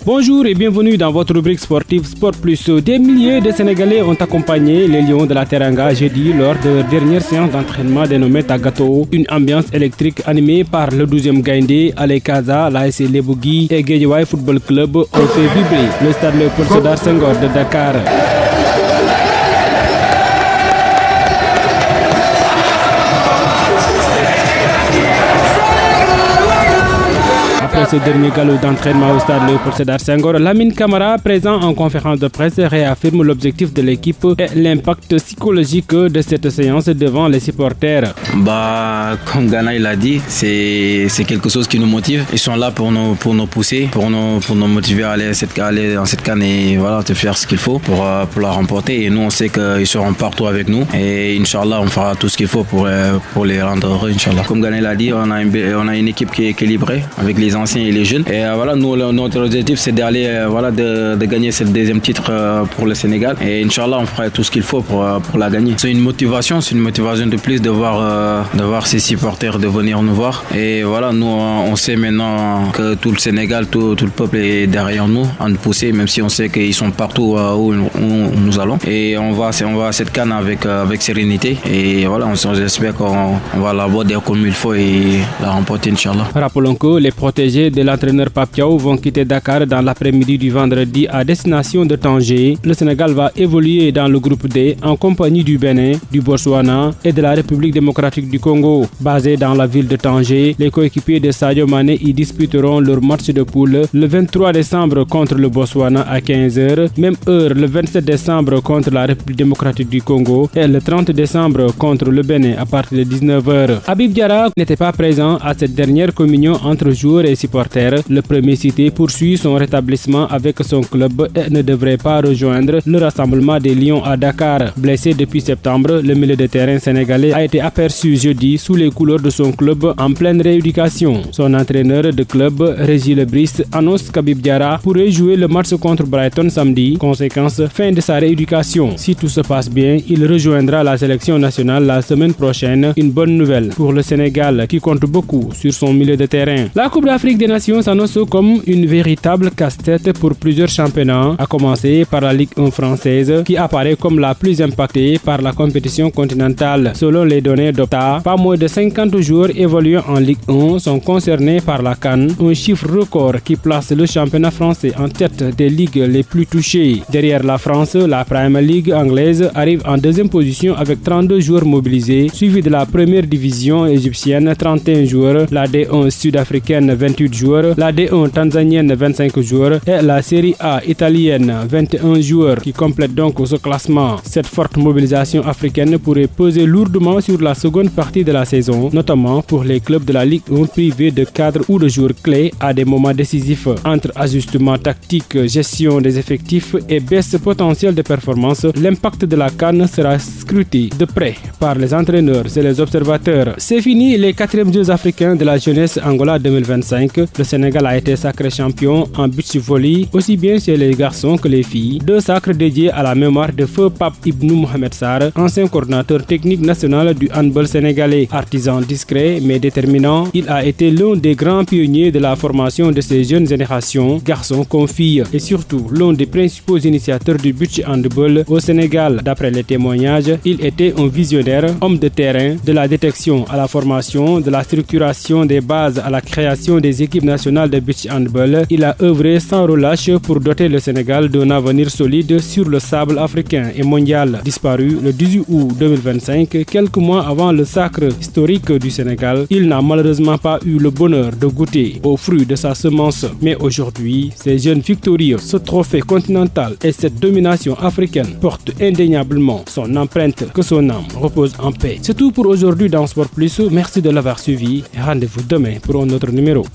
Bonjour et bienvenue dans votre rubrique sportive Sport Plus. Des milliers de Sénégalais ont accompagné les Lions de la Teranga jeudi lors de leur dernière séance d'entraînement dénommée Tagato. Une ambiance électrique animée par le 12e Gaindé, Ale Kaza, l'ASC Lebougui et Guédiawaye Football Club ont fait vibrer le stade Léopold Sédar Senghor de Dakar. Après ce dernier galop d'entraînement au stade Léopold Sédar Senghor, Lamine Camara, présent en conférence de presse, réaffirme l'objectif de l'équipe et l'impact psychologique de cette séance devant les supporters. Comme Ghana il a dit, c'est quelque chose qui nous motive. Ils sont là pour nous pousser, pour nous motiver à aller dans cette CAN et voilà, de faire ce qu'il faut pour la remporter. Et nous, on sait qu'ils seront partout avec nous. Et Inch'Allah, on fera tout ce qu'il faut pour les rendre heureux, Inch'Allah. Comme Ghana il a dit, on a une équipe qui est équilibrée avec les anciens et les jeunes. Et voilà, nous, notre objectif, c'est d'aller de gagner ce deuxième titre pour le Sénégal. Et Inch'Allah, on fera tout ce qu'il faut pour la gagner. C'est une motivation de plus de voir ces supporters de venir nous voir. Et voilà, nous, on sait maintenant que tout le Sénégal, tout le peuple est derrière nous, à nous pousser, même si on sait qu'ils sont partout où nous allons. Et on va à cette CAN avec sérénité. Et voilà, j'espère qu'on va l'aborder comme il faut et la remporter, Inch'Allah. Rappelons que les protégés de l'entraîneur Papiao vont quitter Dakar dans l'après-midi du vendredi à destination de Tanger. Le Sénégal va évoluer dans le groupe D en compagnie du Bénin, du Botswana et de la République démocratique du Congo. Basés dans la ville de Tanger, les coéquipiers de Sadio Mané y disputeront leur match de poule le 23 décembre contre le Botswana à 15h, même heure le 27 décembre contre la République démocratique du Congo et le 30 décembre contre le Bénin à partir de 19h. Habib Diarra n'était pas présent à cette dernière communion entre joueurs et supporters. Le premier cité poursuit son rétablissement avec son club et ne devrait pas rejoindre le rassemblement des Lions à Dakar. Blessé depuis septembre, le milieu de terrain sénégalais a été aperçu jeudi sous les couleurs de son club en pleine rééducation. Son entraîneur de club, Régis Lebris, annonce qu'Habib Diarra pourrait jouer le match contre Brighton samedi. Conséquence, fin de sa rééducation. Si tout se passe bien, il rejoindra la sélection nationale la semaine prochaine. Une bonne nouvelle pour le Sénégal qui compte beaucoup sur son milieu de terrain. La Coupe d'Afrique des Nations s'annonce comme une véritable casse-tête pour plusieurs championnats, à commencer par la Ligue 1 française qui apparaît comme la plus impactée par la compétition continentale. Selon les données d'Opta, pas moins de 50 joueurs évoluant en Ligue 1 sont concernés par la CAN, un chiffre record qui place le championnat français en tête des ligues les plus touchées. Derrière la France, la Premier League anglaise arrive en deuxième position avec 32 joueurs mobilisés, suivi de la première division égyptienne 31 joueurs, la D1 sud-africaine 28 joueurs, la D1 tanzanienne 25 joueurs et la Série A italienne 21 joueurs qui complètent donc ce classement. Cette forte mobilisation africaine pourrait peser lourdement sur la seconde partie de la saison, notamment pour les clubs de la Ligue 1 privés de cadres ou de joueurs clés à des moments décisifs. Entre ajustements tactiques, gestion des effectifs et baisse potentielle de performance, l'impact de la CAN sera scruté de près par les entraîneurs et les observateurs. C'est fini les 4e Jeux africains de la jeunesse Angola 2025. Le Sénégal a été sacré champion en beach volley, aussi bien chez les garçons que les filles. 2 sacres dédiés à la mémoire de feu Pape Ibnou Mohamed Sarr, ancien coordinateur technique national du handball sénégalais. Artisan discret mais déterminant, il a été l'un des grands pionniers de la formation de ces jeunes générations, garçons comme filles, et surtout l'un des principaux initiateurs du beach handball au Sénégal. D'après les témoignages, il était un visionnaire, homme de terrain, de la détection à la formation, de la structuration des bases à la création des équipes nationales de beach handball. Il a œuvré sans relâche pour doter le Sénégal d'un avenir solide sur le sable africain et mondial. Disparu le 18 août 2025, quelques mois avant le sacre historique du Sénégal, il n'a malheureusement pas eu le bonheur de goûter aux fruits de sa semence. Mais aujourd'hui, ces jeunes victorieux, ce trophée continental et cette domination africaine portent indéniablement son empreinte. Que son âme repose en paix. C'est tout pour aujourd'hui dans Sport Plus. Merci de l'avoir suivi et rendez-vous demain pour un autre numéro.